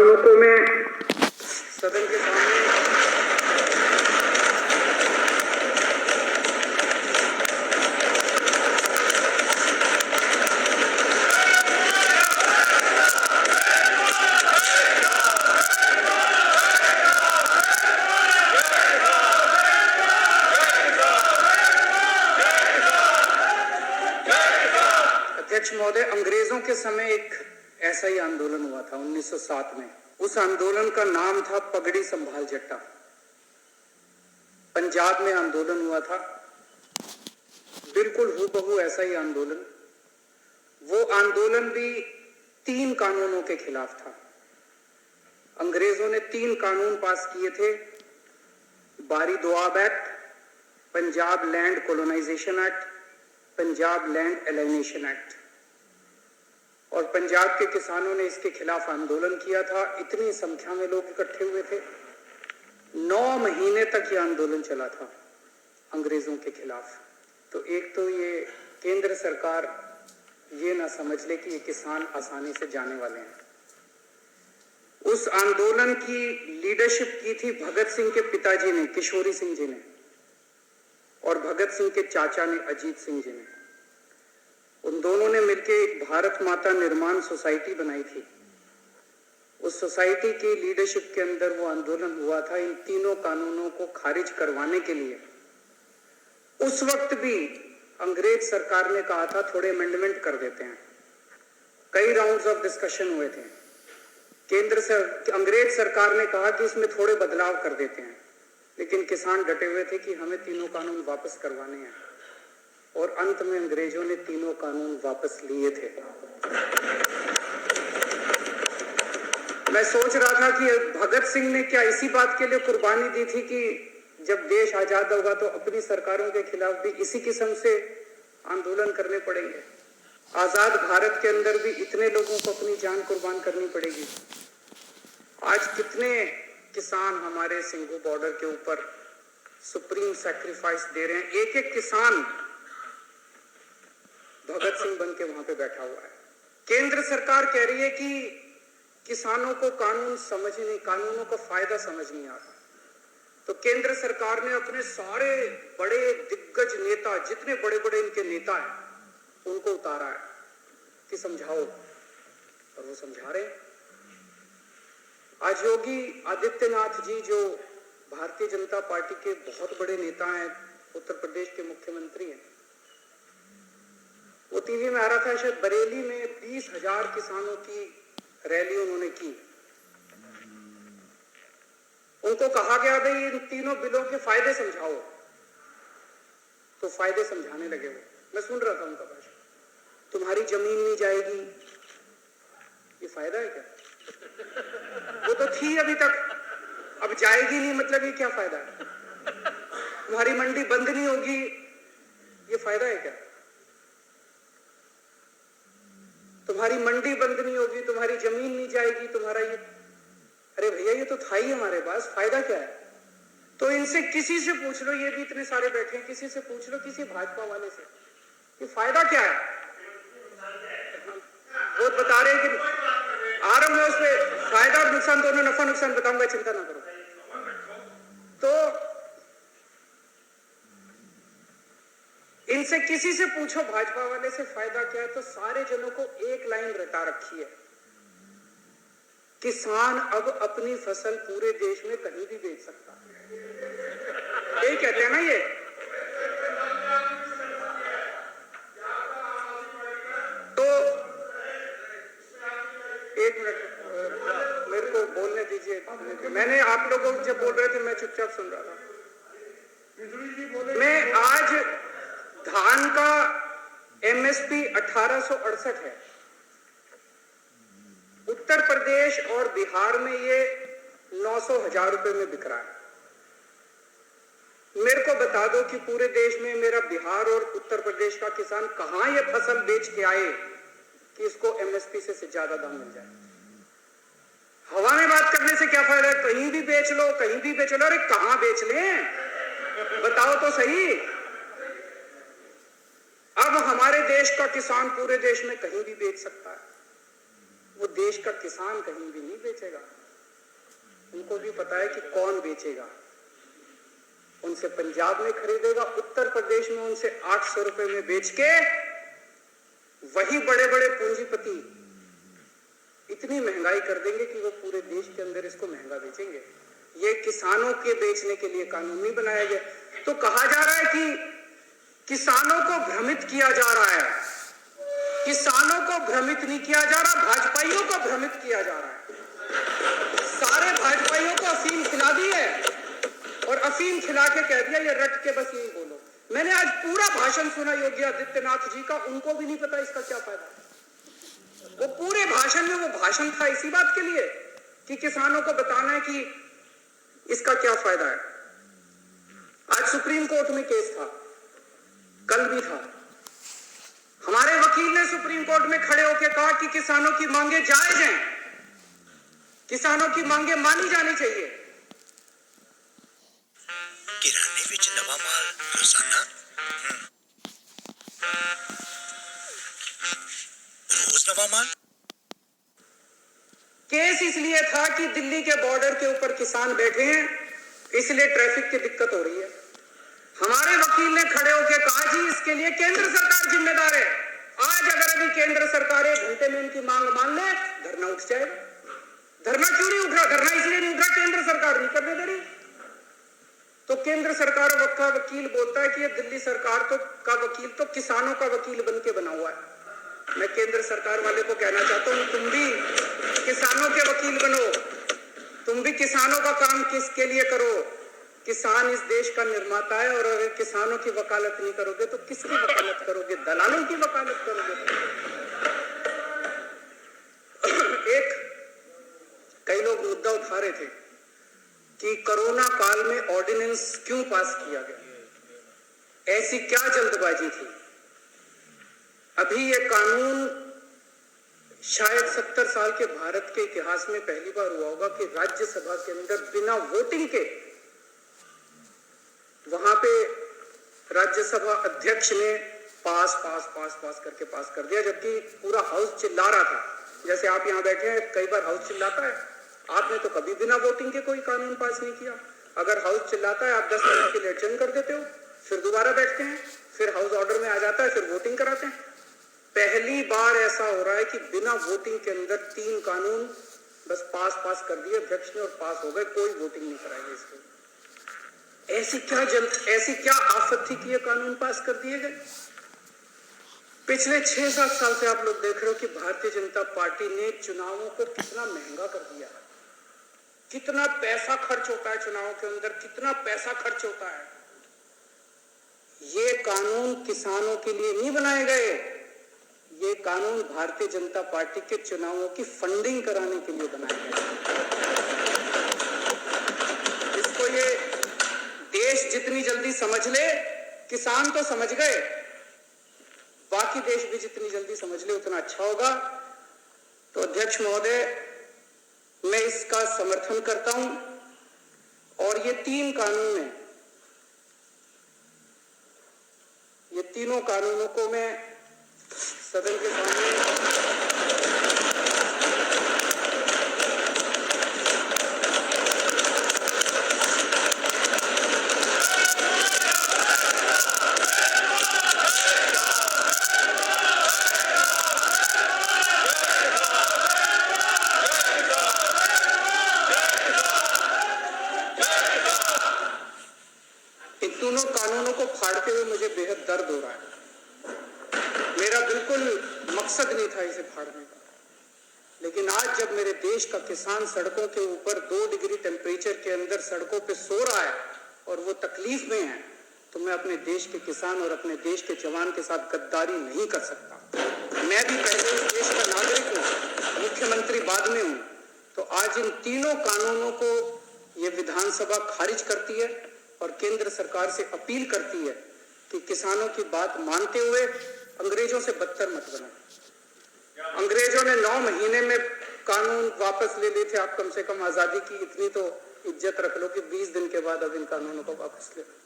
स्थानों को मैं सदन के सामने अध्यक्ष महोदय, अंग्रेजों के समय एक ऐसा ही आंदोलन हुआ था 1907 में। उस आंदोलन का नाम था पगड़ी संभाल जट्टा। पंजाब में आंदोलन हुआ था, बिल्कुल हूबहू ऐसा ही आंदोलन। वो आंदोलन भी 3 कानूनों के खिलाफ था। अंग्रेजों ने 3 कानून पास किए थे, Bari Doab act, Punjab land colonisation act, Punjab land alienation act. और पंजाब के किसानों ने इसके खिलाफ आंदोलन किया था। इतनी संख्या में लोग इकट्ठे हुए थे। 9 महीने तक ये आंदोलन चला था अंग्रेजों के खिलाफ। तो एक तो ये केंद्र सरकार ये ना समझ ले कि ये किसान आसानी से जाने वाले हैं। उस आंदोलन की लीडरशिप की थी भगत सिंह के पिताजी ने, किशोरी सिंह जी ने, और भगत सिंह के चाचा ने, अजीत सिंह जी ने। उन दोनों ने मिलकर एक भारत माता निर्माण सोसाइटी बनाई थी। उस सोसाइटी की लीडरशिप के अंदर वो आंदोलन हुआ था इन 3 कानूनों को खारिज करवाने के लिए। उस वक्त भी अंग्रेज सरकार ने कहा था थोड़े अमेंडमेंट कर देते हैं। कई राउंड्स ऑफ डिस्कशन हुए थे। अंग्रेज सरकार ने कहा कि इसमें थोड़े बदलाव कर देते हैं, लेकिन किसान डटे हुए थे कि हमें 3 कानून वापस करवाने हैं। और अंत में अंग्रेजों ने 3 कानून वापस लिए थे। मैं सोच रहा था कि भगत सिंह ने क्या इसी बात के लिए कुर्बानी दी थी कि जब देश आजाद होगा तो अपनी सरकारों के खिलाफ भी इसी किस्म से आंदोलन करने पड़ेंगे। आजाद भारत के अंदर भी इतने लोगों को अपनी जान कुर्बान करनी पड़ेगी। आज कितने किसान हमारे सिंघू बॉर्डर के ऊपर सुप्रीम सैक्रिफाइस दे रहे हैं। एक किसान भगत सिंह बन के वहां पे बैठा हुआ है। केंद्र सरकार कह रही है कि किसानों को कानून समझ नहीं, कानूनों का फायदा समझ नहीं आता। तो केंद्र सरकार ने अपने सारे बड़े दिग्गज नेता, जितने बड़े बड़े इनके नेता हैं, उनको उतारा है कि समझाओ, और वो समझा रहे हैं। आज योगी आदित्यनाथ जी, जो भारतीय जनता पार्टी के बहुत बड़े नेता हैं, उत्तर प्रदेश के मुख्यमंत्री हैं, वो टीवी में आ रहा था, शायद बरेली में 20,000 किसानों की रैली उन्होंने की। उनको कहा गया भाई इन 3 बिलों के फायदे समझाओ, तो फायदे समझाने लगे वो। मैं सुन रहा था उनका भाषण। तुम्हारी जमीन नहीं जाएगी, ये फायदा है क्या? वो तो थी अभी तक, अब जाएगी नहीं, मतलब ये क्या फायदा है? तुम्हारी मंडी बंद नहीं होगी, ये फायदा है क्या? तुम्हारी मंडी बंद नहीं होगी, तुम्हारी जमीन नहीं जाएगी, तुम्हारा ये, अरे भैया ये तो था ही हमारे पास, फायदा क्या है? तो इनसे किसी से पूछ लो, ये भी इतने सारे बैठे हैं, किसी से पूछ लो, किसी भाजपा वाले से, ये फायदा क्या है? वो बता रहे हैं कि आ रहा हूं मैं उसमें, फायदा और नुकसान दोनों, नफा नुकसान बताऊंगा, चिंता ना करो। तो इनसे किसी से पूछो भाजपा वाले से फायदा क्या है, तो सारे जनों को एक लाइन रटा रखी है, किसान अब अपनी फसल पूरे देश में कहीं भी बेच सकता है। यही कहते हैं ना ये। तो एक मिनट मेरे को बोलने दीजिए। मैंने आप लोगों जब बोल रहे थे मैं चुपचाप सुन रहा था। मैं आज धान का एमएसपी 1868 है। उत्तर प्रदेश और बिहार में ये 900,000 रुपए में बिक रहा है। मेरे को बता दो कि पूरे देश में मेरा बिहार और उत्तर प्रदेश का किसान कहां ये फसल बेच के आए कि इसको एमएसपी से ज्यादा दाम मिल जाए। हवा में बात करने से क्या फायदा है? कहीं भी बेच लो, कहीं भी बेच लो। अरे कहां बेच लें, बताओ तो सही। अब हमारे देश का किसान पूरे देश में कहीं भी बेच सकता है। वो देश का किसान कहीं भी नहीं बेचेगा। उनको भी पता है कि कौन बेचेगा। उनसे पंजाब में खरीदेगा, उत्तर प्रदेश में उनसे 800 रुपए में बेच के वही बड़े बड़े पूंजीपति इतनी महंगाई कर देंगे कि वो पूरे देश के अंदर इसको महंगा बेचेंगे। ये किसानों के बेचने के लिए कानून नहीं बनाया गया। तो कहा जा रहा है कि किसानों को भ्रमित किया जा रहा है। किसानों को भ्रमित नहीं किया जा रहा, भाजपाइयों को भ्रमित किया जा रहा है। सारे भाजपाइयों को अफीम खिला दी है और अफीम खिला के कह दिया ये रट के बस यही बोलो। मैंने आज पूरा भाषण सुना योगी आदित्यनाथ जी का, उनको भी नहीं पता इसका क्या फायदा है। वो पूरे भाषण में वो भाषण था इसी बात के लिए कि किसानों को बताना है कि इसका क्या फायदा है। आज सुप्रीम कोर्ट में केस था, कल भी था। हमारे वकील ने सुप्रीम कोर्ट में खड़े होकर कहा कि किसानों की मांगे जायज हैं, किसानों की मांगे मानी जानी चाहिए। किराने विच नवा माल रोजाना रोज नवा माल। केस इसलिए था कि दिल्ली के बॉर्डर के ऊपर किसान बैठे हैं, इसलिए ट्रैफिक की दिक्कत हो रही है। हमारे वकील ने खड़े होकर कहा जी इसके लिए केंद्र सरकार जिम्मेदार है। आज अगर अभी केंद्र सरकार 1 घंटे में इनकी मांग मान ले, धरना उठ जाएगा। धरना क्यों नहीं उठ रहा? धरना इसलिए नहीं उठ रहा, केंद्र सरकार नहीं करने दे रही। तो केंद्र सरकार का वकील बोलता है कि ये दिल्ली सरकार का वकील तो किसानों का वकील बन के बना हुआ है। मैं केंद्र सरकार वाले को कहना चाहता हूं, तुम भी किसानों के वकील बनो, तुम भी किसानों का काम किसके लिए करो। किसान इस देश का निर्माता है और अगर किसानों की वकालत नहीं करोगे तो किसकी वकालत करोगे? दलालों की वकालत करोगे। कई लोग मुद्दा उठा रहे थे कि कोरोना काल में ऑर्डिनेंस क्यों पास किया गया, ऐसी क्या जल्दबाजी थी। अभी ये कानून शायद 70 साल के भारत के इतिहास में पहली बार हुआ होगा कि राज्यसभा के अंदर बिना वोटिंग के वहां पे राज्यसभा अध्यक्ष ने पास करके पास कर दिया, जबकि पूरा हाउस चिल्ला रहा था। जैसे आप यहाँ बैठे हैं, कई बार हाउस चिल्लाता है, आपने तो कभी बिना वोटिंग के कोई कानून पास नहीं किया। अगर हाउस चिल्लाता है आप 10 मिनट के लिए एडजर्न कर देते हो, फिर दोबारा बैठते हैं, फिर हाउस ऑर्डर में आ जाता है, फिर वोटिंग कराते हैं। पहली बार ऐसा हो रहा है कि बिना वोटिंग के अंदर 3 कानून बस पास कर दिए अध्यक्ष ने और पास हो गए, कोई वोटिंग नहीं कराई इसको। ऐसी क्या आफत थी कि ये कानून पास कर दिए गए। पिछले 6-7 साल से आप लोग देख रहे हो कि भारतीय जनता पार्टी ने चुनावों को कितना महंगा कर दिया, कितना पैसा खर्च होता है चुनावों के अंदर, कितना पैसा खर्च होता है। ये कानून किसानों के लिए नहीं बनाए गए, ये कानून भारतीय जनता पार्टी के चुनावों की फंडिंग कराने के लिए बनाए गए। इसको ये देश जितनी जल्दी समझ ले, किसान तो समझ गए, बाकी देश भी जितनी जल्दी समझ ले उतना अच्छा होगा। तो अध्यक्ष महोदय, मैं इसका समर्थन करता हूं और ये 3 कानून हैं, ये तीनों कानूनों को मैं सदन के सामने कानूनों को फाड़ते हुए मुझे बेहद दर्द हो रहा है। मेरा बिल्कुल मकसद नहीं था इसे फाड़ने का, लेकिन आज जब मेरे देश का किसान सड़कों के ऊपर 2 डिग्री टेम्परेचर के अंदर सड़कों पे सो रहा है और वो तकलीफ में है, तो मैं अपने देश के किसान और अपने देश के जवान के साथ गद्दारी नहीं कर सकता। मैं भी पहले इस देश का नागरिक हूँ, मुख्यमंत्री बाद में हूँ। तो आज इन तीनों कानूनों को ये विधानसभा खारिज करती है और केंद्र सरकार से अपील करती है कि किसानों की बात मानते हुए अंग्रेजों से बदतर मत बनो। अंग्रेजों ने 9 महीने में कानून वापस ले लिए थे, आप कम से कम आजादी की इतनी तो इज्जत रख लो कि 20 दिन के बाद अब इन कानूनों को वापस ले लो।